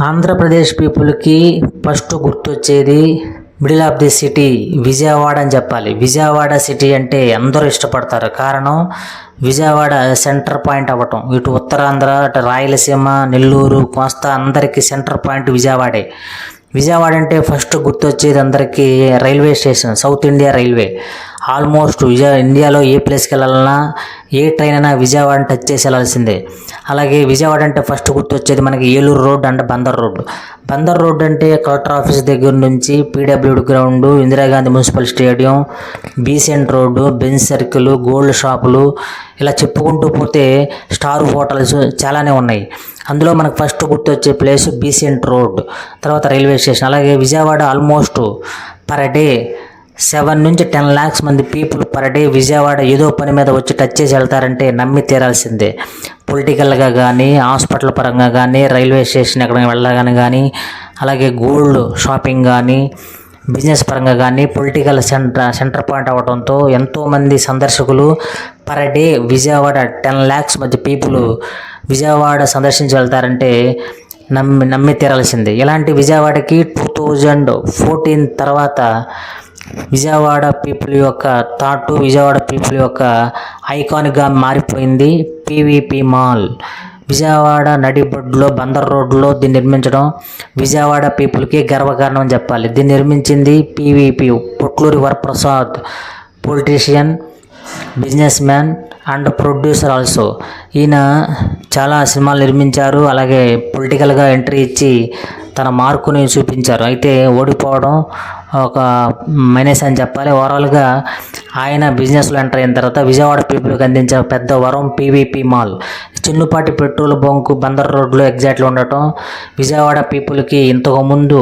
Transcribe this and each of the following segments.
ఆంధ్రప్రదేశ్ పీపుల్కి ఫస్ట్ గుర్తొచ్చేది middle of the city Vijayawada అని చెప్పాలి. విజయవాడ సిటీ అంటే అందరూ ఇష్టపడతారు. కారణం విజయవాడ సెంటర్ పాయింట్ అవ్వటం. ఇటు ఉత్తరాంధ్ర, అటు రాయలసీమ, నెల్లూరు, కోస్తా అందరికీ సెంటర్ పాయింట్ విజయవాడే. విజయవాడ అంటే ఫస్ట్ గుర్తొచ్చేది అందరికీ railway station, south India railway. Almost ఇండియాలో ఏ ప్లేస్కి వెళ్ళాలన్నా, ఏ ట్రైన్ అయినా విజయవాడని టచ్ చేసి వెళ్ళాల్సిందే. అలాగే విజయవాడ అంటే ఫస్ట్ గుర్తొచ్చేది మనకి Eluru road and Bandar road. Bandar road అంటే కలెక్టర్ ఆఫీస్ దగ్గర నుంచి PWD ground, Indira Gandhi municipal stadium, Besant road, Benz circle, gold షాపులు, ఇలా చెప్పుకుంటూ పోతే స్టార్ హోటల్స్ చాలానే ఉన్నాయి. అందులో మనకు ఫస్ట్ గుర్తొచ్చే ప్లేస్ బీసెంట్ రోడ్, తర్వాత రైల్వే స్టేషన్. అలాగే విజయవాడ ఆల్మోస్ట్ పర్ డే 7 నుంచి 10 lakhs మంది పీపుల్ పర్ డే విజయవాడ ఏదో పని మీద వచ్చి టచ్ చేసి వెళ్తారంటే నమ్మి తీరాల్సిందే. పొలిటికల్గా కానీ, హాస్పిటల్ పరంగా కానీ, రైల్వే స్టేషన్ ఎక్కడికి వెళ్ళగానే కానీ, అలాగే గోల్డ్ షాపింగ్ కానీ, బిజినెస్ పరంగా కానీ పొలిటికల్ సెంటర్ పాయింట్ అవ్వడంతో ఎంతోమంది సందర్శకులు పర్ డే విజయవాడ 10 lakhs మధ్య పీపుల్ విజయవాడ సందర్శించి వెళ్తారంటే నమ్మి తీరాల్సిందే. ఇలాంటి విజయవాడకి 2014 తర్వాత విజయవాడ పీపుల్ యొక్క థాట్, విజయవాడ పీపుల్ యొక్క ఐకాన్గా మారిపోయింది పీవీపీ మాల్. విజయవాడ నడిబొడ్డులో బందర్ రోడ్లో దీన్ని నిర్మించడం విజయవాడ పీపుల్కి గర్వకారణం అని చెప్పాలి. దీన్ని నిర్మించింది PVP, Potluri Varaprasad, politician, business man and producer also. ఈయన చాలా సినిమాలు నిర్మించారు. అలాగే పొలిటికల్గా ఎంట్రీ ఇచ్చి తన మార్కుని చూపించారు. అయితే ఓడిపోవడం ఒక మైనస్ అని చెప్పాలి. ఓవరాల్గా ఆయన బిజినెస్లో ఎంటర్ అయిన తర్వాత విజయవాడ పీపుల్కి అందించిన పెద్ద వరం పీవీపీ మాల్. చిన్నుపాటి పెట్రోల్ బంకు బందర్ రోడ్లో ఎగ్జాక్ట్లీ ఉండటం విజయవాడ పీపుల్కి ఇంతకుముందు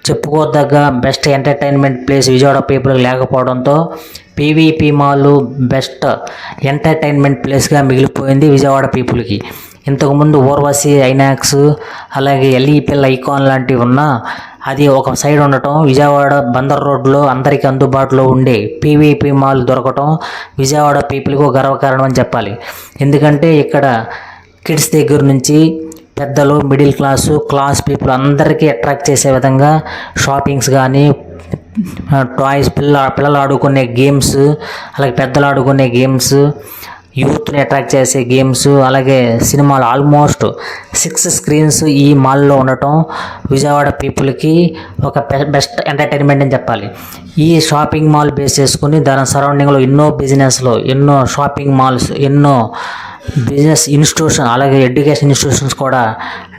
చెప్పుకోదగ్గ బెస్ట్ ఎంటర్టైన్మెంట్ ప్లేస్ విజయవాడ పీపుల్కి లేకపోవడంతో పీవీపీ మాల్ బెస్ట్ ఎంటర్టైన్మెంట్ ప్లేస్గా మిగిలిపోయింది విజయవాడ పీపుల్కి. ఇంతకుముందు ఊర్వశి, ఐనాక్స్, అలాగే ఎల్ఈపిఎల్ ఐకాన్ లాంటివి ఉన్నా అది ఒక సైడ్ ఉండటం, విజయవాడ బందర్ రోడ్లో అందరికీ అందుబాటులో ఉండే పీవీపీ మాల్ దొరకటం విజయవాడ పీపుల్కి ఒక గర్వకారణం అని చెప్పాలి. ఎందుకంటే ఇక్కడ కిడ్స్ దగ్గర నుంచి పెద్దలు, మిడిల్ క్లాస్ పీపుల్ అందరికీ అట్రాక్ట్ చేసే విధంగా షాపింగ్స్ కానీ, టాయ్స్, పిల్లలు ఆడుకునే గేమ్స్, అలాగే పెద్దలు ఆడుకునే గేమ్స్, యూత్ని అట్రాక్ట్ చేసే గేమ్స్, అలాగే సినిమాలు ఆల్మోస్ట్ 6 screens ఈ మాల్లో ఉండటం విజయవాడ పీపుల్కి ఒక బెస్ట్ ఎంటర్టైన్మెంట్ అని చెప్పాలి. ఈ షాపింగ్ మాల్ బేస్ చేసుకుని దాని సరౌండింగ్లో ఎన్నో బిజినెస్లు, ఎన్నో షాపింగ్ మాల్స్, ఎన్నో బిజినెస్ ఇన్స్టిట్యూషన్, అలాగే ఎడ్యుకేషన్ ఇన్స్టిట్యూషన్స్ కూడా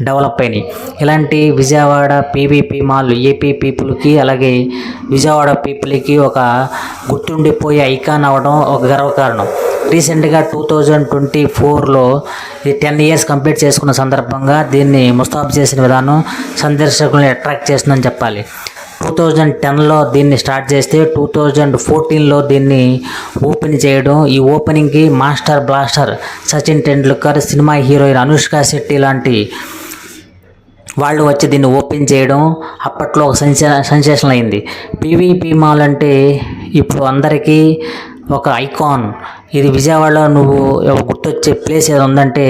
డెవలప్ అయినాయి. ఇలాంటి విజయవాడ పీవీపీ మాల్ ఏపీ పీపుల్కి, అలాగే విజయవాడ పీపుల్కి ఒక గుర్తుండిపోయే ఐకాన్ అవ్వడం ఒక గర్వకారణం. రీసెంట్గా 2024లో ఇది 10 years కంప్లీట్ చేసుకున్న సందర్భంగా దీన్ని ముస్తాబు చేసిన విధానం సందర్శకులను అట్రాక్ట్ చేస్తుందని చెప్పాలి. 2010లో దీన్ని స్టార్ట్ చేస్తే 2014లో దీన్ని ఓపెన్ చేయడం, ఈ ఓపెనింగ్కి master blaster Sachin Tendulkar, cinema heroine Anushka Shetty లాంటి వాళ్ళు వచ్చి దీన్ని ఓపెన్ చేయడం అప్పట్లో ఒక సెన్సేషన్ అయింది. పీవీపీ మాల్ అంటే ఇప్పుడు అందరికీ ఒక ఐకాన్. ఇది విజయవాడలో నువ్వు గుర్తొచ్చే ప్లేస్ ఏదో ఉందంటే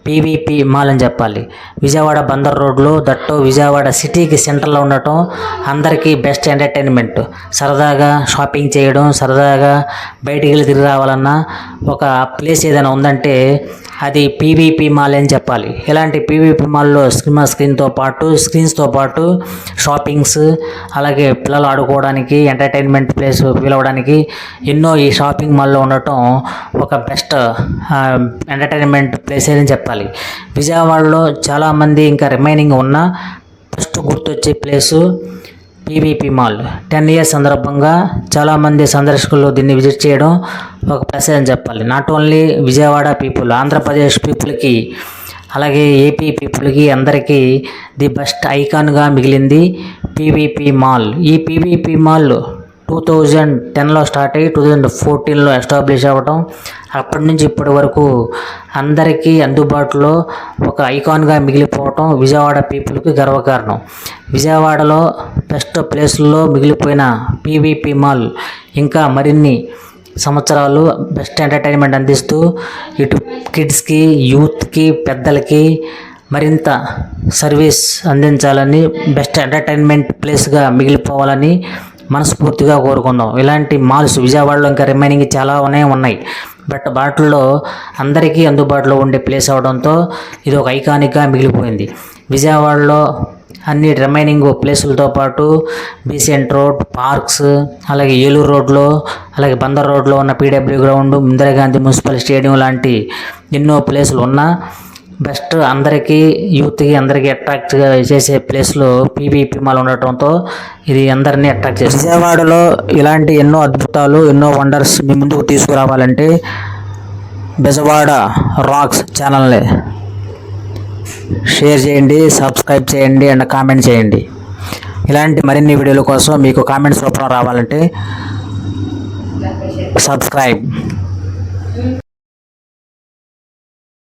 పీవీపీ మాల్ అని చెప్పాలి. విజయవాడ బందర్ రోడ్లో, దట్టో విజయవాడ సిటీకి సెంటర్లో ఉండటం అందరికీ బెస్ట్ ఎంటర్టైన్మెంట్. సరదాగా షాపింగ్ చేయడం, సరదాగా బయటికి వెళ్ళి తిరిగి రావాలన్నా ఒక ప్లేస్ ఏదైనా ఉందంటే అది పీవీపీ మాల్ అని చెప్పాలి. ఇలాంటి పీవీపీ మాల్లో స్క్రీన్స్తో పాటు షాపింగ్స్, అలాగే పిల్లలు ఆడుకోవడానికి ఎంటర్టైన్మెంట్ ప్లేస్ పిలవడానికి ఎన్నో ఈ షాపింగ్ మాల్లో ఉండటం ఒక బెస్ట్ ఎంటర్టైన్మెంట్ ప్లేస్ అని చెప్పాలి. విజయవాడలో చాలామంది ఇంకా రిమైనింగ్ ఉన్న ఫస్ట్ గుర్తొచ్చే ప్లేసు పీవీపీ మాల్. 10 years సందర్భంగా చాలామంది సందర్శకులు దీన్ని విజిట్ చేయడం ఒక ప్లస్ అని చెప్పాలి. Not only Vijayawada people, Andhra Pradesh పీపుల్కి, అలాగే ఏపీ పీపుల్కి అందరికీ ది బెస్ట్ ఐకాన్గా మిగిలింది పీవీపీ మాల్. ఈ పీవీపీ మాల్ 2010లో స్టార్ట్ అయ్యి 2014లో ఎస్టాబ్లిష్ అవ్వడం, అప్పటి నుంచి ఇప్పటి వరకు అందరికీ అందుబాటులో ఒక ఐకాన్గా మిగిలిపోవటం విజయవాడ పీపుల్కి గర్వకారణం. విజయవాడలో బెస్ట్ ప్లేస్లో మిగిలిపోయిన పీవీపీ మాల్ ఇంకా మరిన్ని సంవత్సరాలు బెస్ట్ ఎంటర్టైన్మెంట్ అందిస్తూ ఇటు కిడ్స్కి, యూత్కి, పెద్దలకి మరింత సర్వీస్ అందించాలని, బెస్ట్ ఎంటర్టైన్మెంట్ ప్లేస్గా మిగిలిపోవాలని మనస్ఫూర్తిగా కోరుకుందాం. ఇలాంటి మాల్స్ విజయవాడలో ఇంకా రిమైనింగ్ చాలా ఉన్నాయి. బట్ వాటిల్లో అందరికీ అందుబాటులో ఉండే ప్లేస్ అవడంతో ఇది ఒక ఐకానిక్గా మిగిలిపోయింది. విజయవాడలో అన్ని రిమైనింగ్ ప్లేసులతో పాటు బీసెంట్ రోడ్, పార్క్స్, అలాగే ఏలూరు రోడ్లో, అలాగే బందర్ రోడ్లో ఉన్న PW ground, Indira Gandhi municipal stadium లాంటి ఎన్నో ప్లేసులు ఉన్నా బెస్ట్ అందరికీ యూత్కి అందరికీ అట్రాక్ట్గా చేసే ప్లేస్లో పీవీపీ మాల్ ఉండటంతో ఇది అందరినీ అట్రాక్ట్ చేస్తుంది. విజయవాడలో ఇలాంటి ఎన్నో అద్భుతాలు, ఎన్నో వండర్స్ మీ ముందుకు తీసుకురావాలంటే బెజవాడ రాక్స్ ఛానల్ని షేర్ చేయండి, సబ్స్క్రైబ్ చేయండి అండ్ కామెంట్ చేయండి. ఇలాంటి మరిన్ని వీడియోల కోసం మీకు కామెంట్స్ రూపంలో రావాలంటే సబ్స్క్రైబ్.